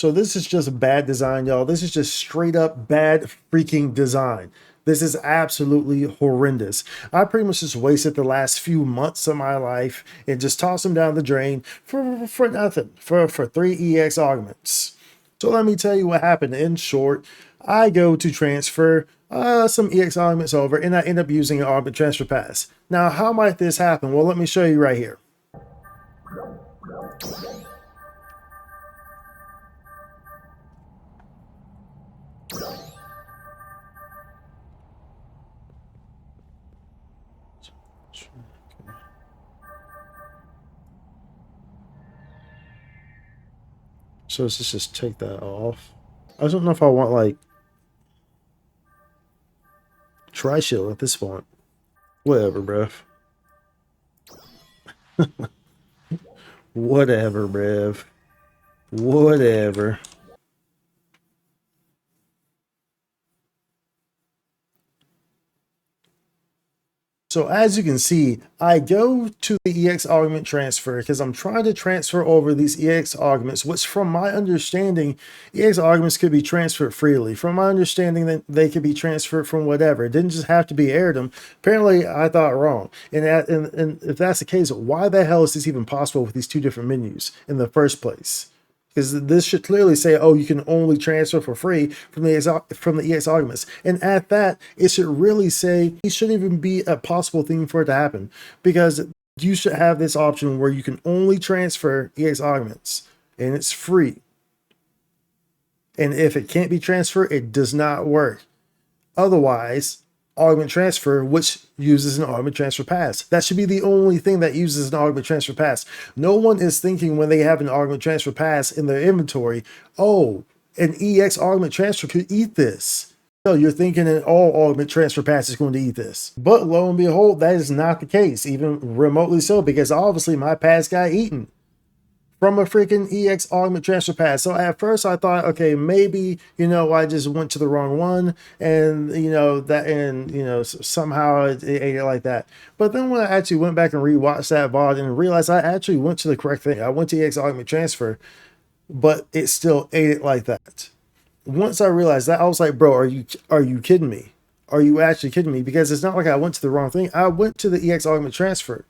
So this is just bad design, y'all. This is just straight up bad freaking design. This is absolutely horrendous. I pretty much just wasted the last few months of my life and just tossed them down the drain for nothing, for 3 EX augments. So let me tell you what happened. In short, I go to transfer some EX augments over and I end up using an augment transfer pass. Now, how might this happen? Well, let me show you right here. So let's just take that off. I don't know if I want like tri-shield at this point. Whatever, bruv. Whatever, bruv. Whatever. So as you can see, I go to the EX augment transfer because I'm trying to transfer over these EX augments, which from my understanding, EX augments could be transferred freely. From my understanding that they could be transferred from whatever. It didn't just have to be heirdom. Apparently I thought wrong. And if that's the case, why the hell is this even possible with these two different menus in the first place? Because this should clearly say, oh, you can only transfer for free from the EX augments. And at that, it should really say it shouldn't even be a possible thing for it to happen. Because you should have this option where you can only transfer EX augments and it's free. And if it can't be transferred, it does not work. Otherwise, augment transfer, which uses an augment transfer pass. That should be the only thing that uses an augment transfer pass. No one is thinking when they have an augment transfer pass in their inventory, oh, an EX augment transfer could eat this. No, you're thinking an all augment transfer pass is going to eat this. But lo and behold, that is not the case, even remotely so, because obviously my pass got eaten from a freaking EX augment transfer pass. So at first I thought, okay, maybe, I just went to the wrong one and, somehow it ate it like that. But then when I actually went back and rewatched that VOD and realized I actually went to the correct thing. I went to EX augment transfer, but it still ate it like that. Once I realized that, I was like, bro, are you kidding me? Are you actually kidding me? Because it's not like I went to the wrong thing. I went to the EX augment transfer.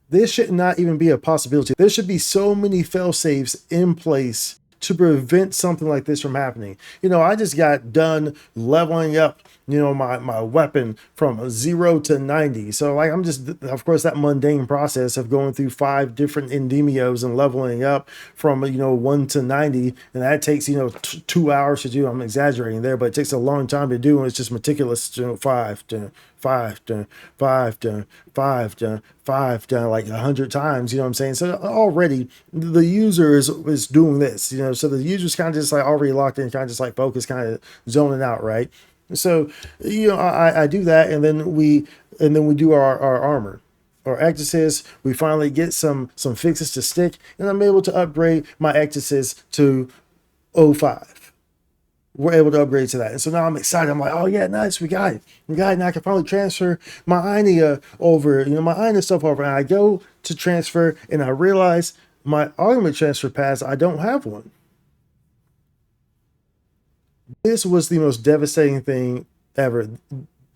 This should not even be a possibility. There should be so many fail safes in place to prevent something like this from happening. I just got done leveling up, my weapon from 0 to 90. So like I'm just, of course, that mundane process of going through 5 different endemios and leveling up from, 1 to 90. And that takes, 2 hours to do. I'm exaggerating there, but it takes a long time to do. And it's just meticulous, 5 to 5 done, 5 done, 5 done, 5 done, like 100 times, you know what I'm saying? So already the user is doing this, so the user's kind of just like already locked in, kind of just like focused, kind of zoning out, right? So, I do that, and then we do our armor. Or Atrocious, we finally get some fixes to stick, and I'm able to upgrade my Atrocious to 05. We're able to upgrade to that. And so now I'm excited. I'm like, oh yeah, nice, we got it. And I can probably transfer my Ina over, my Ina stuff over. And I go to transfer and I realize my augment transfer pass, I don't have one. This was the most devastating thing ever.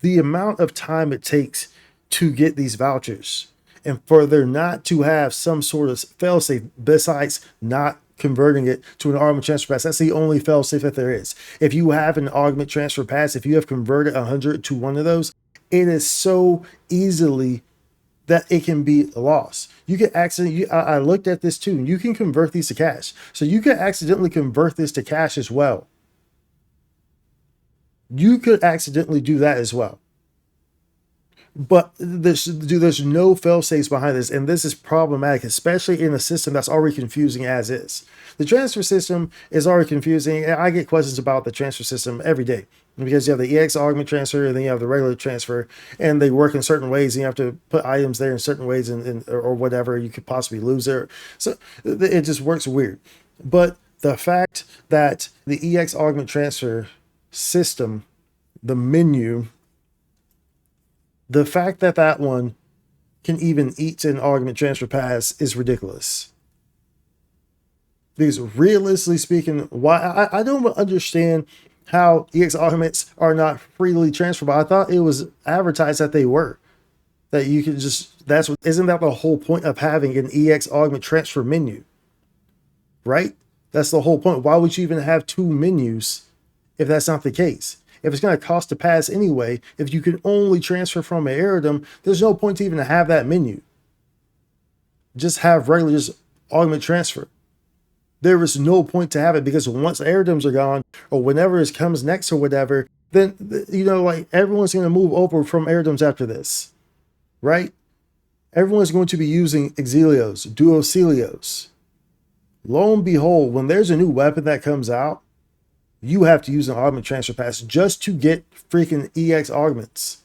The amount of time it takes to get these vouchers and for there not to have some sort of failsafe besides not converting it to an augment transfer pass. That's the only failsafe that there is. If you have an augment transfer pass, if you have converted 100 to one of those, it is so easily that it can be lost. You can accidentally, I looked at this too, and you can convert these to cash. So you can accidentally convert this to cash as well. You could accidentally do that as well. But there's no fail safes behind this, and this is problematic, especially in a system that's already confusing as is. The transfer system is already confusing, and I get questions about the transfer system every day because you have the EX augment transfer, and then you have the regular transfer, and they work in certain ways, and you have to put items there in certain ways, or whatever you could possibly lose there. So it just works weird. But the fact that the EX augment transfer system, the menu, the fact that that one can even eat an augment transfer pass is ridiculous. Because realistically speaking, why I don't understand how EX augments are not freely transferable. I thought it was advertised that they were. That you can just, that's what, isn't that the whole point of having an EX augment transfer menu? Right? That's the whole point. Why would you even have two menus if that's not the case? If it's going to cost to pass anyway, if you can only transfer from an Aerodom, there's no point to even have that menu. Just have regular, just augment transfer. There is no point to have it, because once Aerodoms are gone, or whenever it comes next or whatever, then, you know, like everyone's going to move over from Aerodoms after this, right? Everyone's going to be using Exilios, Duocelios. Lo and behold, when there's a new weapon that comes out, you have to use an augment transfer pass just to get freaking EX augments.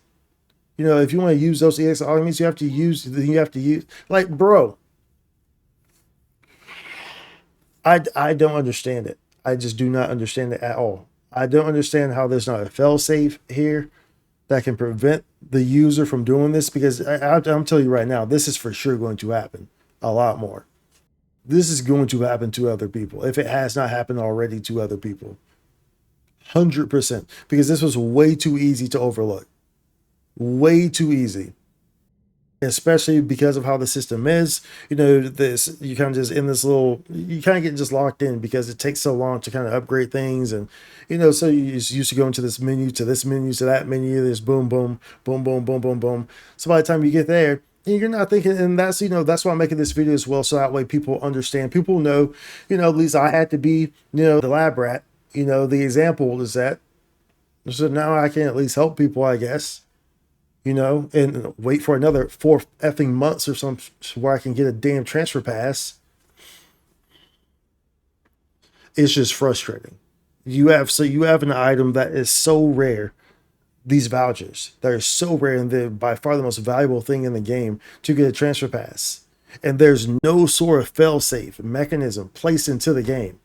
You know, if you want to use those EX augments, you have to use, like, bro, I don't understand it. I just do not understand it at all. I don't understand how there's not a failsafe here that can prevent the user from doing this, because I'm telling you right now, this is for sure going to happen a lot more. This is going to happen to other people if it has not happened already to other people. 100%, because this was way too easy to overlook. Way too easy. Especially because of how the system is, you know, this, you kind of just in this little, you kind of get just locked in because it takes so long to kind of upgrade things. And, you know, so you just used to go into this menu to this menu to that menu, there's boom, boom, boom, boom, boom, boom, boom. So by the time you get there, you're not thinking, and that's, you know, that's why I'm making this video as well. So that way people understand, people know, you know, at least I had to be, you know, the lab rat, you know, the example is that. So now I can at least help people, I guess. You know, and wait for another 4 effing months or something where I can get a damn transfer pass. It's just frustrating. You have an item that is so rare. These vouchers that are so rare, and they're by far the most valuable thing in the game to get a transfer pass. And there's no sort of fail-safe mechanism placed into the game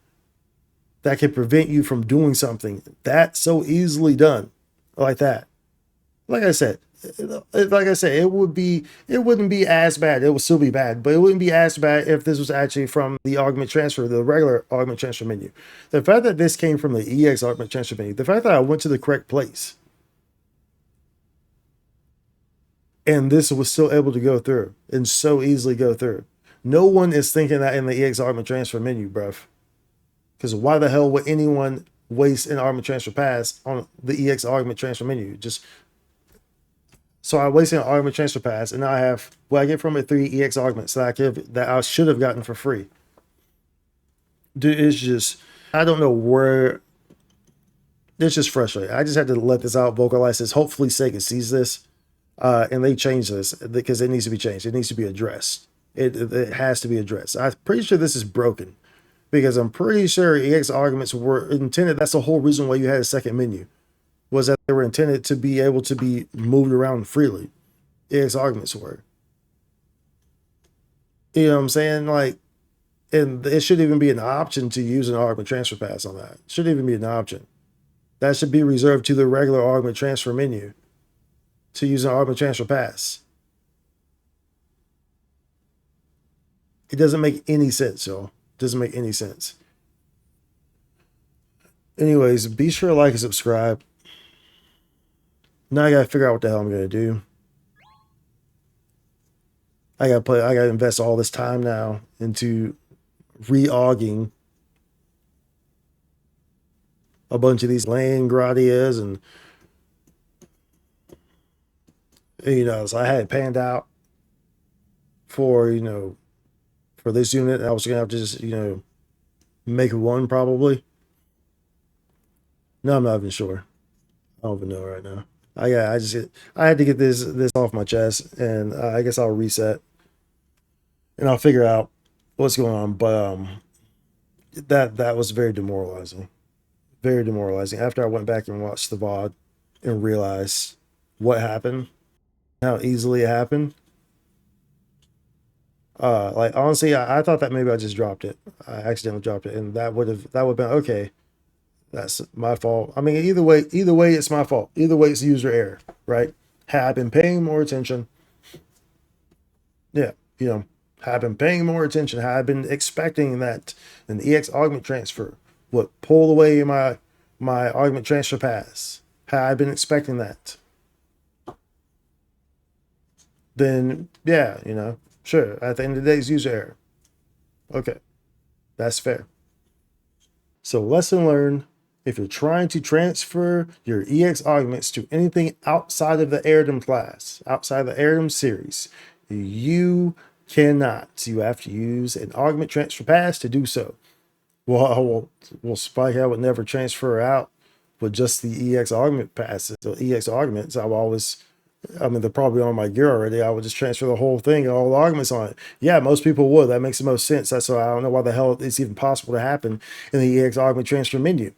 that can prevent you from doing something that's so easily done like that. Like I said, it wouldn't be as bad. It would still be bad, but it wouldn't be as bad if this was actually from the augment transfer, the regular augment transfer menu. The fact that this came from the EX augment transfer menu, the fact that I went to the correct place and this was still able to go through and so easily go through. No one is thinking that in the EX augment transfer menu, bruv. Because why the hell would anyone waste an augment transfer pass on the EX augment transfer menu? Just so I wasted an augment transfer pass, and now I have, well, I get from it 3 EX augments that I should have gotten for free. Dude, it's just, I don't know where, it's just frustrating. I just had to let this out, vocalize this. Hopefully Sega sees this, and they change this, because it needs to be changed. It needs to be addressed. It has to be addressed. I'm pretty sure this is broken, because I'm pretty sure EX augments were intended, that's the whole reason why you had a second menu, was that they were intended to be able to be moved around freely. EX augments were. You know what I'm saying? Like, and it shouldn't even be an option to use an augment transfer pass on that. It shouldn't even be an option. That should be reserved to the regular augment transfer menu to use an augment transfer pass. It doesn't make any sense, y'all. It doesn't make any sense. Anyways, be sure to like and subscribe. Now I gotta figure out what the hell I'm gonna do. I gotta invest all this time now into re-auging a bunch of these land gradias, and you know, so I had it panned out for, you know, for this unit. I was gonna have to just, you know, make one probably. No, I'm not even sure. I don't even know right now. I had to get this off my chest, and I guess I'll reset and I'll figure out what's going on. But that was very demoralizing. Very demoralizing. After I went back and watched the VOD and realized what happened, how easily it happened. Like, honestly, I thought that maybe I just dropped it. I accidentally dropped it, and that would have been okay. That's my fault. I mean, either way, it's my fault. Either way, it's user error, right? Had I been paying more attention, yeah, you know, Had I been paying more attention, had I been expecting that an EX augment transfer would pull away my augment transfer pass, had I been expecting that, then yeah, sure. At the end of the day, it's user error. Okay, that's fair. So lesson learned, if you're trying to transfer your EX augments to anything outside of the Heirdom class, outside of the Heirdom series, you cannot. You have to use an augment transfer pass to do so. Well, Spike, I would never transfer out with just the EX augment passes, the EX augments. They're probably on my gear already. I would just transfer the whole thing and all the augments on it. Yeah, most people would. That makes the most sense. That's why I don't know why the hell it's even possible to happen in the EX augment transfer menu.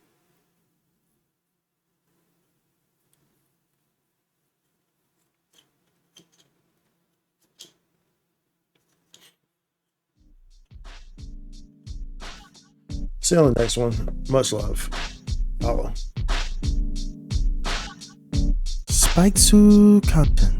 See you on the next one. Much love. Holla. Spike content.